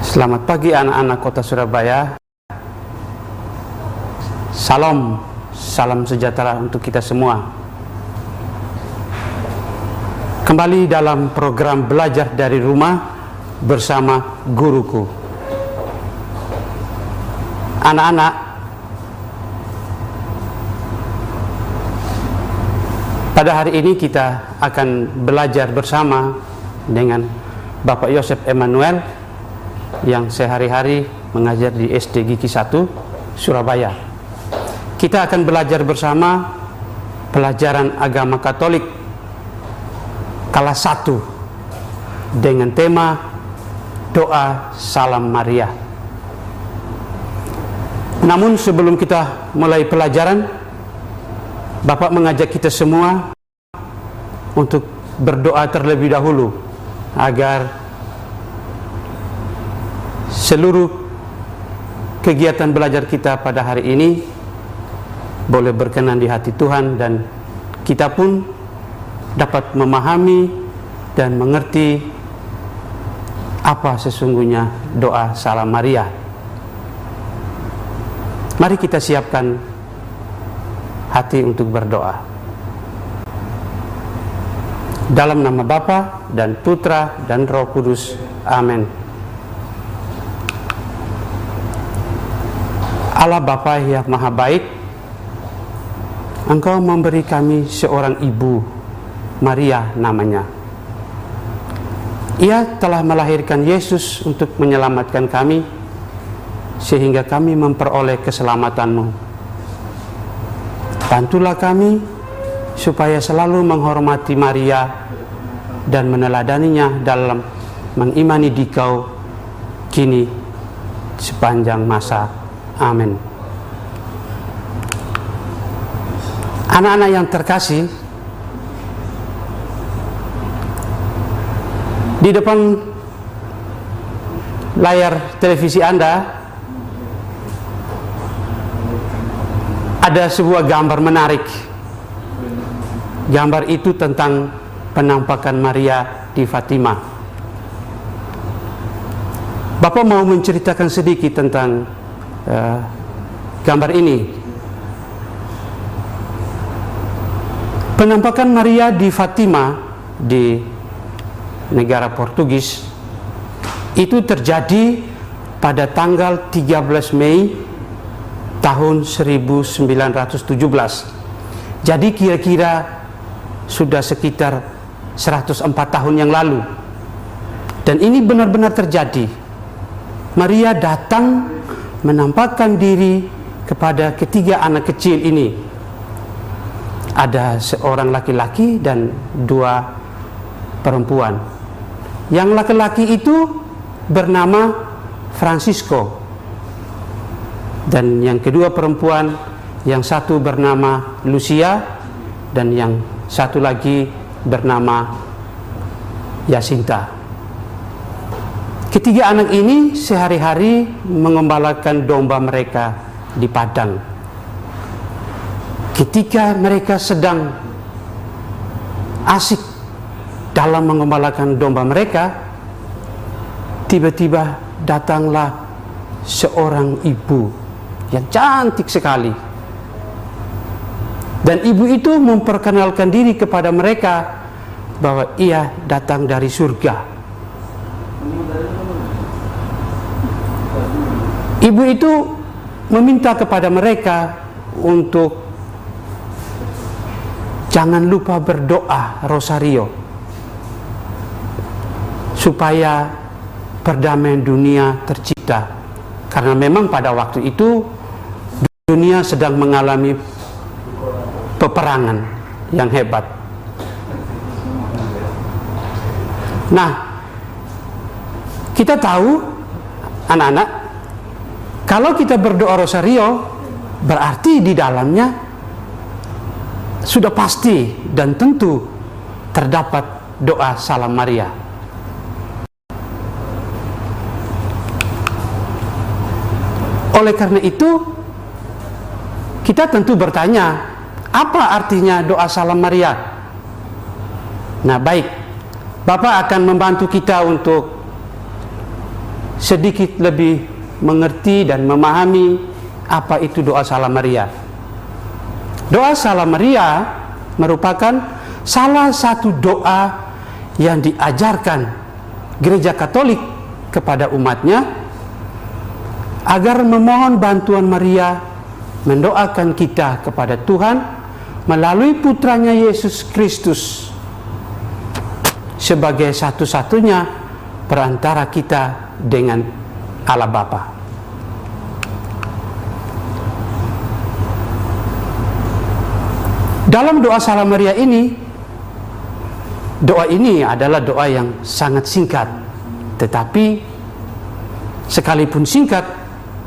Selamat pagi anak-anak kota Surabaya. Salam sejahtera untuk kita semua. Kembali dalam program belajar dari rumah bersama guruku. Anak-anak, pada hari ini kita akan belajar bersama dengan Bapak Yosef Emmanuel yang sehari-hari mengajar di SD Gigi 1 Surabaya. Kita akan belajar bersama pelajaran agama Katolik kelas 1 dengan tema doa Salam Maria. Namun sebelum kita mulai pelajaran, Bapak mengajak kita semua untuk berdoa terlebih dahulu agar seluruh kegiatan belajar kita pada hari ini boleh berkenan di hati Tuhan dan kita pun dapat memahami dan mengerti apa sesungguhnya doa Salam Maria. Mari kita siapkan hati untuk berdoa. Dalam nama Bapa dan Putra dan Roh Kudus. Amin. Allah Bapa yang Maha Baik, Engkau memberi kami seorang ibu, Maria namanya. Ia telah melahirkan Yesus untuk menyelamatkan kami, sehingga kami memperoleh keselamatan-Mu. Bantulah kami supaya selalu menghormati Maria dan meneladaninya dalam mengimani Dikau kini sepanjang masa. Amin. Anak-anak yang terkasih, di depan layar televisi Anda ada sebuah gambar menarik. Gambar itu tentang penampakan Maria di Fatima. Bapak mau menceritakan sedikit tentang gambar ini. Penampakan Maria di Fatima di negara Portugis itu terjadi pada tanggal 13 Mei tahun 1917. Jadi kira-kira sudah sekitar 104 tahun yang lalu. Dan ini benar-benar terjadi. Maria datang menampakkan diri kepada ketiga anak kecil ini. Ada seorang laki-laki dan dua perempuan. Yang laki-laki itu bernama Francisco, dan yang kedua perempuan, yang satu bernama Lucia dan yang satu lagi bernama Jacinta. Ketiga anak ini sehari-hari mengembalakan domba mereka di padang. Ketika mereka sedang asik dalam mengembalakan domba mereka, tiba-tiba datanglah seorang ibu yang cantik sekali. Dan ibu itu memperkenalkan diri kepada mereka bahwa ia datang dari surga. Ibu itu meminta kepada mereka untuk jangan lupa berdoa rosario supaya perdamaian dunia tercipta, karena memang pada waktu itu dunia sedang mengalami peperangan yang hebat. Nah, kita tahu anak-anak, kalau kita berdoa rosario berarti di dalamnya sudah pasti dan tentu terdapat doa Salam Maria. Oleh karena itu, kita tentu bertanya, apa artinya doa Salam Maria? Nah, baik, Bapak akan membantu kita untuk sedikit lebih mengerti dan memahami apa itu doa Salam Maria. Doa Salam Maria merupakan salah satu doa yang diajarkan Gereja Katolik kepada umatnya agar memohon bantuan Maria mendoakan kita kepada Tuhan melalui putranya Yesus Kristus sebagai satu-satunya perantara kita dengan Allah Bapa. Dalam doa Salam Maria ini, doa ini adalah doa yang sangat singkat, tetapi sekalipun singkat,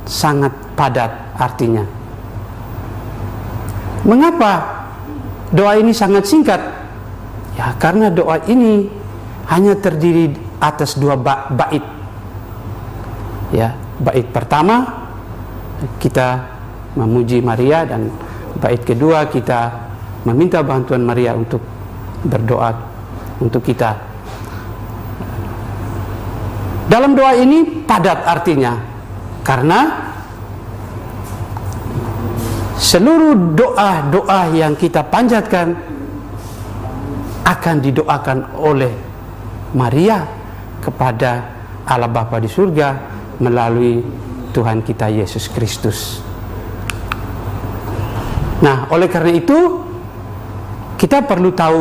sangat padat artinya. Mengapa doa ini sangat singkat? Ya, karena doa ini hanya terdiri atas dua bait. Ya, bait pertama kita memuji Maria, dan bait kedua kita meminta bantuan Maria untuk berdoa untuk kita. Dalam doa ini padat artinya, karena seluruh doa-doa yang kita panjatkan akan didoakan oleh Maria kepada Allah Bapa di surga melalui Tuhan kita Yesus Kristus. Nah, oleh karena itu kita perlu tahu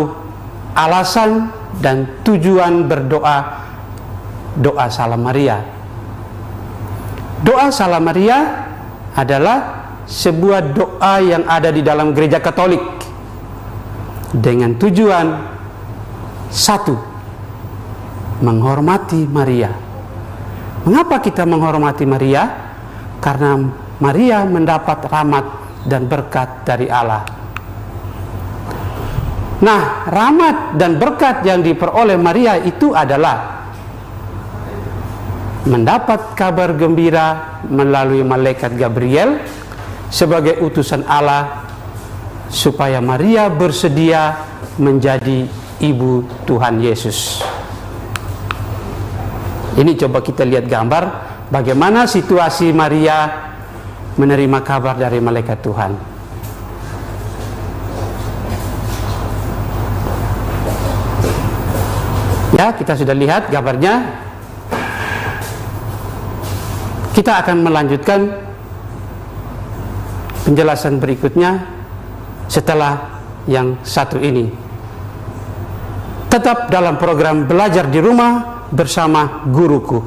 alasan dan tujuan berdoa doa Salam Maria. Doa Salam Maria adalah sebuah doa yang ada di dalam Gereja Katolik dengan tujuan satu, menghormati Maria. Mengapa kita menghormati Maria? Karena Maria mendapat rahmat dan berkat dari Allah. Nah, rahmat dan berkat yang diperoleh Maria itu adalah mendapat kabar gembira melalui malaikat Gabriel sebagai utusan Allah supaya Maria bersedia menjadi ibu Tuhan Yesus. Ini coba kita lihat gambar bagaimana situasi Maria menerima kabar dari malaikat Tuhan. Ya, kita sudah lihat gambarnya. Kita akan melanjutkan penjelasan berikutnya setelah yang satu ini. Tetap dalam program Belajar di Rumah bersama Guruku.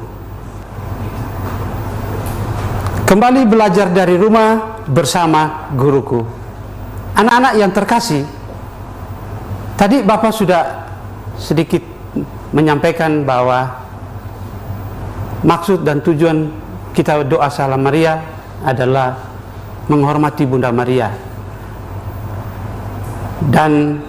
Kembali belajar dari rumah bersama Guruku. Anak-anak yang terkasih, tadi Bapak sudah sedikit menyampaikan bahwa maksud dan tujuan kita doa Salam Maria adalah menghormati Bunda Maria. Dan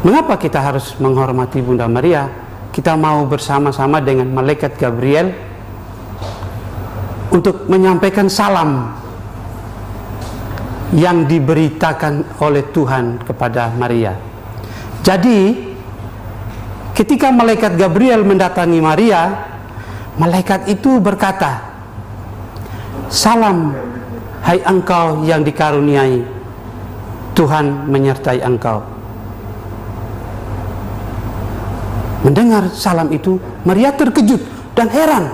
mengapa kita harus menghormati Bunda Maria? Kita mau bersama-sama dengan malaikat Gabriel untuk menyampaikan salam yang diberitakan oleh Tuhan kepada Maria. Jadi ketika malaikat Gabriel mendatangi Maria, malaikat itu berkata, "Salam, hai engkau yang dikaruniai, Tuhan menyertai engkau." Mendengar salam itu, Maria terkejut dan heran.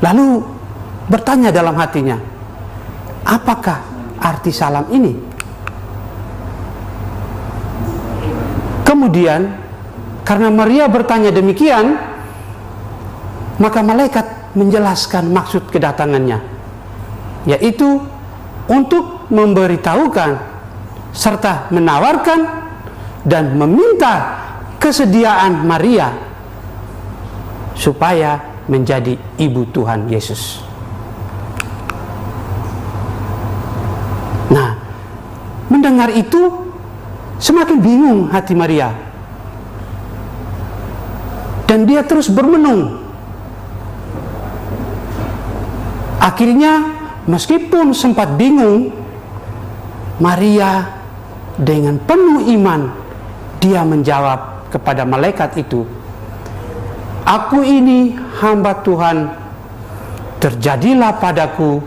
Lalu bertanya dalam hatinya, apakah arti salam ini? Kemudian, karena Maria bertanya demikian, maka malaikat menjelaskan maksud kedatangannya, yaitu untuk memberitahukan serta menawarkan dan meminta kesediaan Maria supaya menjadi ibu Tuhan Yesus. Nah, mendengar itu semakin bingung hati Maria, dan dia terus bermenung. Akhirnya, meskipun sempat bingung, Maria dengan penuh iman dia menjawab kepada malaikat itu, "Aku ini hamba Tuhan, terjadilah padaku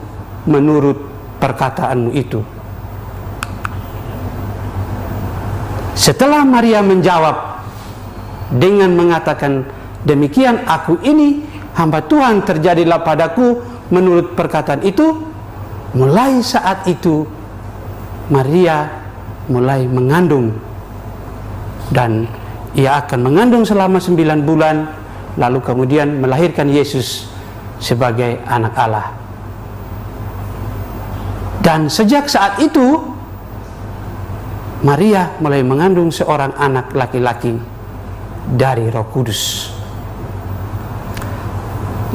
menurut perkataanmu itu. Setelah Maria menjawab dengan mengatakan, demikian aku ini hamba Tuhan, terjadilah padaku menurut perkataan itu, mulai saat itu Maria mulai mengandung, dan ia akan mengandung selama 9 bulan, lalu kemudian melahirkan Yesus sebagai anak Allah. Dan sejak saat itu Maria mulai mengandung seorang anak laki-laki dari Roh Kudus.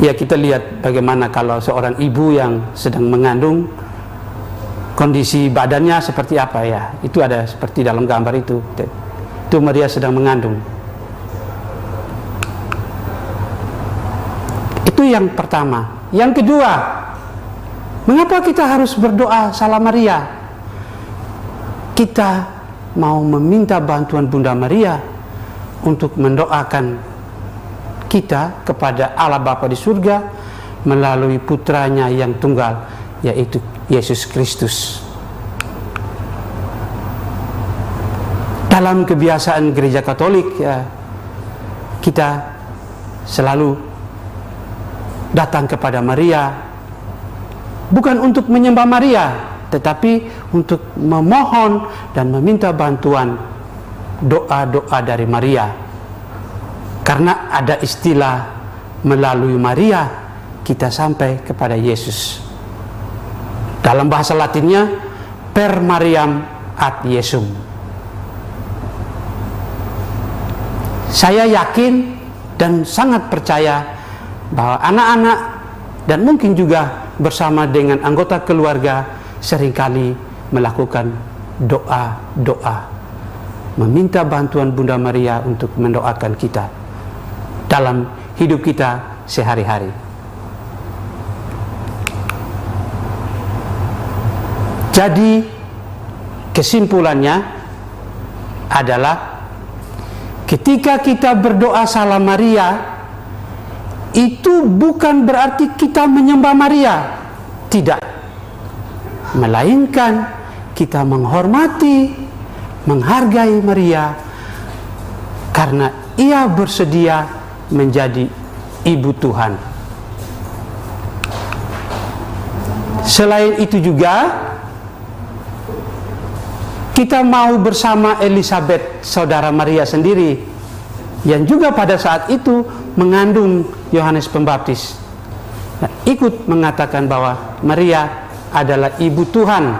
Ya, kita lihat bagaimana kalau seorang ibu yang sedang mengandung, kondisi badannya seperti apa ya. Itu ada seperti dalam gambar itu. Itu Maria sedang mengandung. Itu yang pertama. Yang kedua, mengapa kita harus berdoa Salam Maria? Kita mau meminta bantuan Bunda Maria untuk mendoakan kita kepada Allah Bapa di surga melalui putranya yang tunggal, yaitu Yesus Kristus. Dalam kebiasaan gereja Katolik ya, kita selalu datang kepada Maria bukan untuk menyembah Maria, tetapi untuk memohon dan meminta bantuan doa-doa dari Maria. Karena ada istilah melalui Maria kita sampai kepada Yesus. Dalam bahasa Latinnya per Mariam ad Jesum. Saya yakin dan sangat percaya bahwa anak-anak dan mungkin juga bersama dengan anggota keluarga seringkali melakukan doa-doa, meminta bantuan Bunda Maria untuk mendoakan kita dalam hidup kita sehari-hari. Jadi kesimpulannya adalah ketika kita berdoa Salam Maria, itu bukan berarti kita menyembah Maria, tidak, melainkan kita menghormati, menghargai Maria karena ia bersedia menjadi ibu Tuhan. Selain itu juga kita mau bersama Elizabeth, saudara Maria sendiri, yang juga pada saat itu mengandung Yohanes Pembaptis, nah, ikut mengatakan bahwa Maria adalah ibu Tuhan.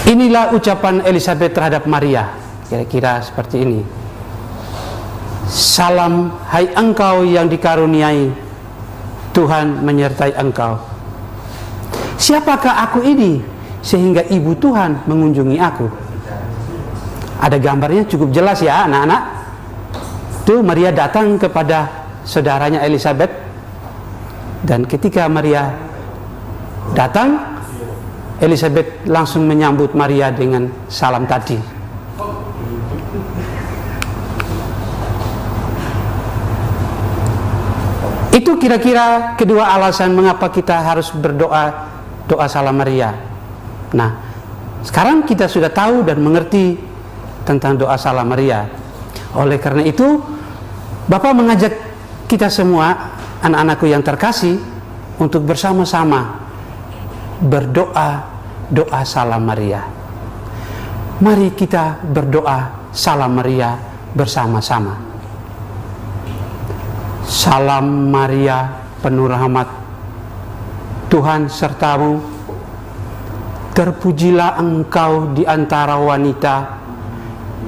Inilah ucapan Elizabeth terhadap Maria, kira-kira seperti ini. Salam, hai engkau yang dikaruniai, Tuhan menyertai engkau. Siapakah aku ini sehingga ibu Tuhan mengunjungi aku? Ada gambarnya cukup jelas ya anak-anak. Tuh Maria datang kepada saudaranya Elizabeth, dan ketika Maria datang, Elizabeth langsung menyambut Maria dengan salam tadi. Itu kira-kira kedua alasan mengapa kita harus berdoa doa Salam Maria. Nah, sekarang kita sudah tahu dan mengerti tentang doa Salam Maria. Oleh karena itu, Bapak mengajak kita semua, anak-anakku yang terkasih, untuk bersama-sama berdoa doa Salam Maria. Mari kita berdoa Salam Maria bersama-sama. Salam Maria, penuh rahmat, Tuhan sertamu. Terpujilah engkau di antara wanita,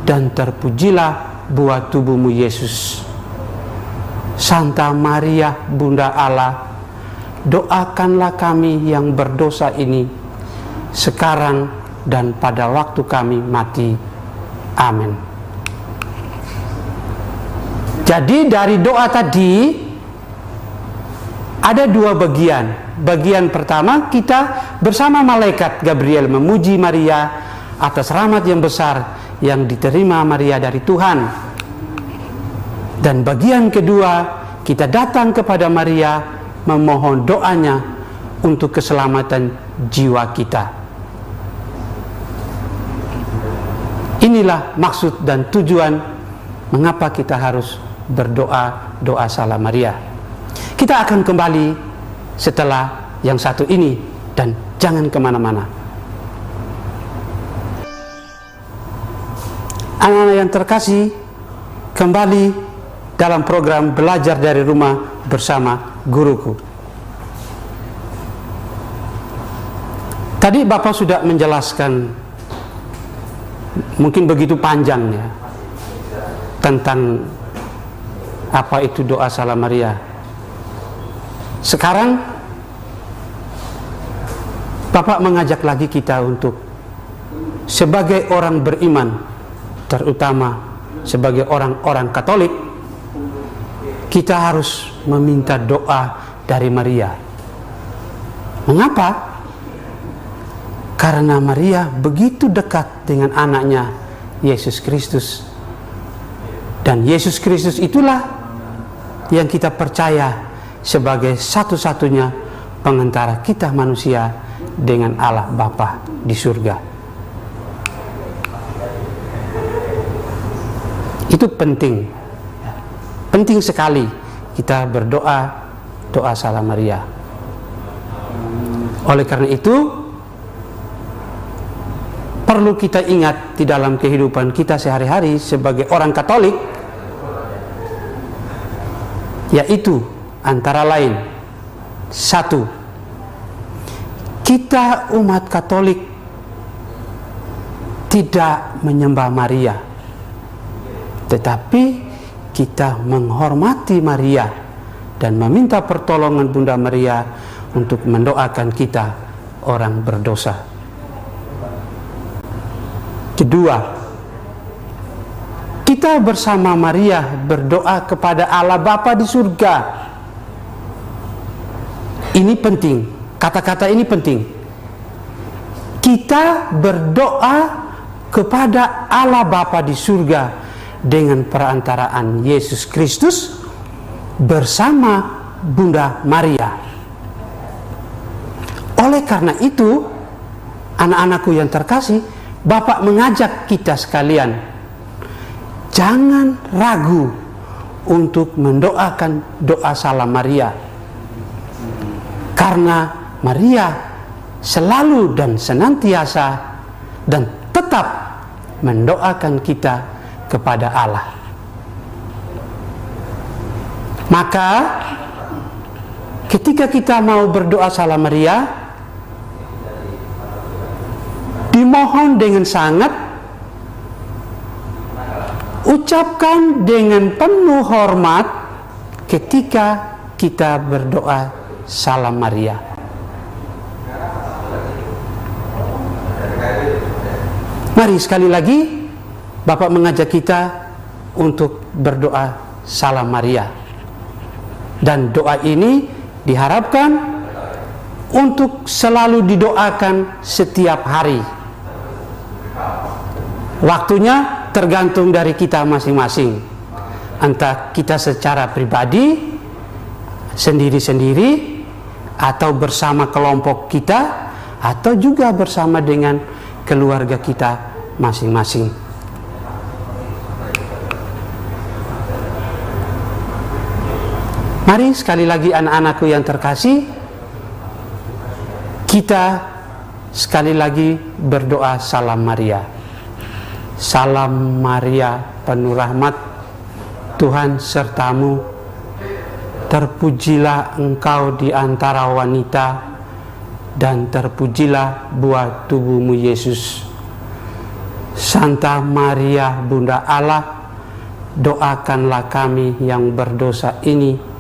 dan terpujilah buah tubuhmu Yesus. Santa Maria, Bunda Allah, doakanlah kami yang berdosa ini, sekarang dan pada waktu kami mati. Amin. Jadi dari doa tadi ada dua bagian. Bagian pertama, kita bersama malaikat Gabriel memuji Maria atas rahmat yang besar yang diterima Maria dari Tuhan. Dan bagian kedua, kita datang kepada Maria memohon doanya untuk keselamatan jiwa kita. Inilah maksud dan tujuan mengapa kita harus berdoa doa Salam Maria. Kita akan kembali setelah yang satu ini, dan jangan kemana-mana. Anak-anak yang terkasih, kembali dalam program Belajar dari Rumah bersama Guruku. Tadi Bapak sudah menjelaskan, mungkin begitu panjang ya, tentang apa itu doa Salam Maria. Sekarang Bapak mengajak lagi kita untuk sebagai orang beriman, terutama sebagai orang-orang Katolik, kita harus meminta doa dari Maria. Mengapa? Karena Maria begitu dekat dengan anaknya Yesus Kristus. Dan Yesus Kristus itulah yang kita percaya sebagai satu-satunya pengantara kita manusia dengan Allah Bapa di surga. Itu penting. Penting sekali kita berdoa doa Salam Maria. Oleh karena itu, perlu kita ingat di dalam kehidupan kita sehari-hari sebagai orang Katolik, yaitu antara lain, satu, kita umat Katolik tidak menyembah Maria, tetapi kita menghormati Maria dan meminta pertolongan Bunda Maria untuk mendoakan kita orang berdosa. Kedua, kita bersama Maria berdoa kepada Allah Bapa di surga. Ini penting, kata-kata ini penting. Kita berdoa kepada Allah Bapa di surga dengan perantaraan Yesus Kristus bersama Bunda Maria. Oleh karena itu, anak-anakku yang terkasih, Bapak mengajak kita sekalian, jangan ragu untuk mendoakan doa Salam Maria, karena Maria selalu dan senantiasa dan tetap mendoakan kita kepada Allah. Maka ketika kita mau berdoa Salam Maria, dimohon dengan sangat, ucapkan dengan penuh hormat ketika kita berdoa Salam Maria. Mari sekali lagi Bapak mengajak kita untuk berdoa Salam Maria. Dan doa ini diharapkan untuk selalu didoakan setiap hari. Waktunya tergantung dari kita masing-masing. Entah kita secara pribadi, sendiri-sendiri, atau bersama kelompok kita, atau juga bersama dengan keluarga kita masing-masing. Mari sekali lagi anak-anakku yang terkasih, kita sekali lagi berdoa Salam Maria. Salam Maria, penuh rahmat, Tuhan sertamu, terpujilah engkau di antara wanita, dan terpujilah buah tubuhmu Yesus. Santa Maria, Bunda Allah, doakanlah kami yang berdosa ini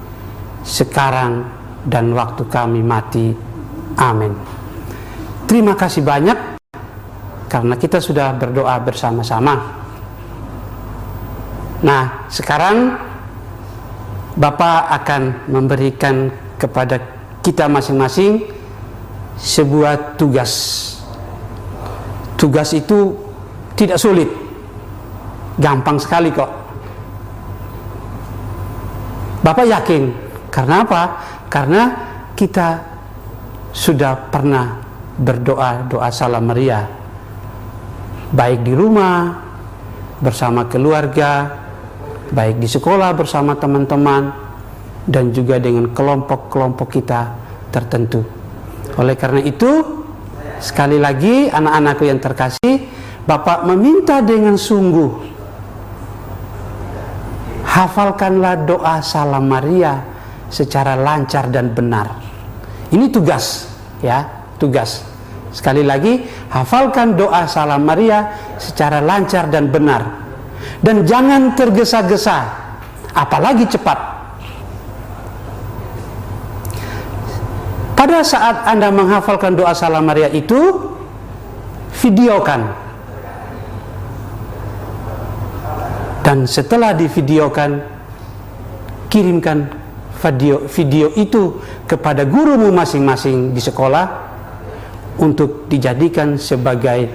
sekarang dan waktu kami mati. Amin. Terima kasih banyak karena kita sudah berdoa bersama-sama. Nah, sekarang Bapak akan memberikan kepada kita masing-masing sebuah tugas. Tugas itu tidak sulit, gampang sekali kok. Bapak yakin. Karena apa? Karena kita sudah pernah berdoa doa Salam Maria, baik di rumah bersama keluarga, baik di sekolah bersama teman-teman, dan juga dengan kelompok-kelompok kita tertentu. Oleh karena itu, sekali lagi anak-anakku yang terkasih, Bapak meminta dengan sungguh, hafalkanlah doa Salam Maria secara lancar dan benar. Ini tugas, ya, tugas. Sekali lagi, hafalkan doa Salam Maria secara lancar dan benar. Dan jangan tergesa-gesa, apalagi cepat. Pada saat Anda menghafalkan doa Salam Maria itu, videokan. Dan setelah divideokan, kirimkan video itu kepada gurumu masing-masing di sekolah untuk dijadikan sebagai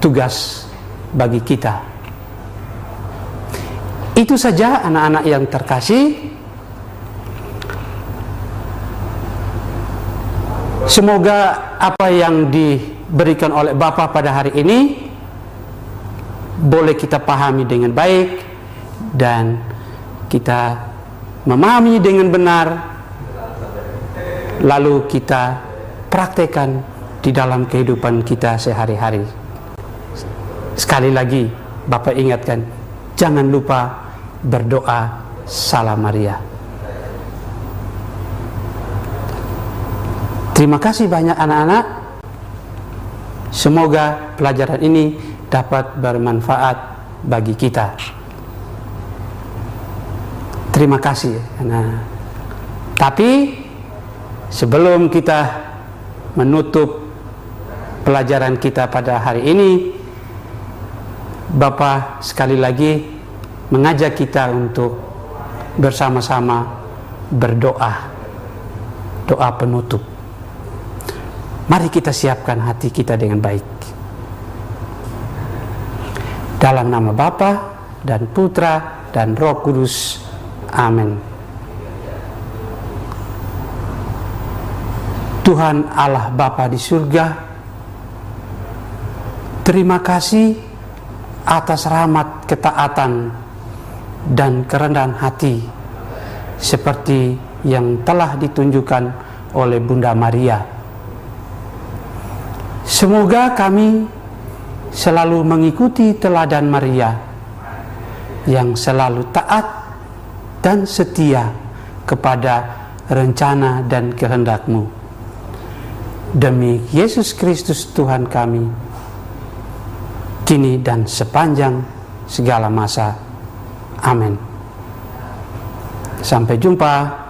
tugas bagi kita. Itu saja anak-anak yang terkasih. Semoga apa yang diberikan oleh Bapak pada hari ini boleh kita pahami dengan baik dan kita memahami dengan benar, lalu kita praktekkan di dalam kehidupan kita sehari-hari. Sekali lagi Bapak ingatkan, jangan lupa berdoa Salam Maria. Terima kasih banyak anak-anak. Semoga pelajaran ini dapat bermanfaat bagi kita. Terima kasih. Nah, tapi sebelum kita menutup pelajaran kita pada hari ini, Bapak sekali lagi mengajak kita untuk bersama-sama berdoa, doa penutup. Mari kita siapkan hati kita dengan baik. Dalam nama Bapa dan Putra dan Roh Kudus. Amin. Tuhan Allah Bapa di surga, terima kasih atas rahmat ketaatan dan kerendahan hati seperti yang telah ditunjukkan oleh Bunda Maria. Semoga kami selalu mengikuti teladan Maria yang selalu taat dan setia kepada rencana dan kehendak-Mu. Demi Yesus Kristus Tuhan kami, kini dan sepanjang segala masa. Amin. Sampai jumpa.